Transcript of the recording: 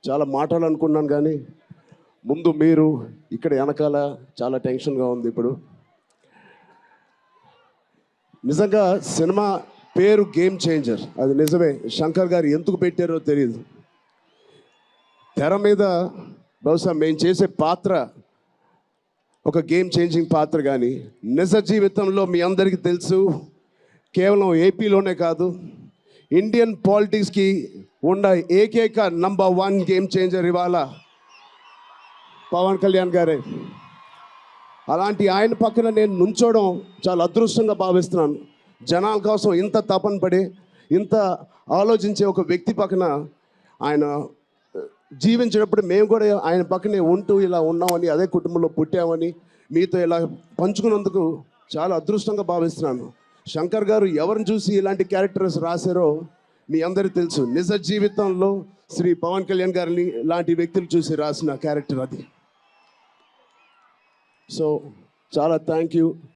చాలా మాట్లాడాలనుకున్నాను కానీ ముందు మీరు ఇక్కడ వెనకాల చాలా టెన్షన్గా ఉంది ఇప్పుడు. నిజంగా సినిమా పేరు గేమ్ చేంజర్, అది నిజమే. శంకర్ గారు ఎందుకు పెట్టారో తెలియదు. తెర మీద బహుశా మేము చేసే పాత్ర ఒక గేమ్ చేంజింగ్ పాత్ర, కానీ నిజ జీవితంలో మీ అందరికీ తెలుసు, కేవలం ఏపీలోనే కాదు ఇండియన్ పాలిటిక్స్కి ఉన్న ఏకైక నంబర్ 1 గేమ్ చేంజర్ ఇవాళ పవన్ కళ్యాణ్ గారే. అలాంటి ఆయన పక్కన నేను నుంచోవడం చాలా అదృష్టంగా భావిస్తున్నాను. జనాల కోసం ఇంత తపన పడి ఇంత ఆలోచించే ఒక వ్యక్తి పక్కన ఆయన జీవించేటప్పుడు మేము కూడా ఆయన పక్కనే ఉంటూ ఇలా ఉన్నామని, అదే కుటుంబంలో పుట్టామని మీతో ఇలా పంచుకున్నందుకు చాలా అదృష్టంగా భావిస్తున్నాను. శంకర్ గారు ఎవరిని చూసి ఇలాంటి క్యారెక్టర్స్ రాశారో మీ అందరికీ తెలుసు. నిజ జీవితంలో శ్రీ పవన్ కళ్యాణ్ గారిని లాంటి వ్యక్తులు చూసి రాసిన క్యారెక్టర్ అది. సో చాలా థ్యాంక్ యూ.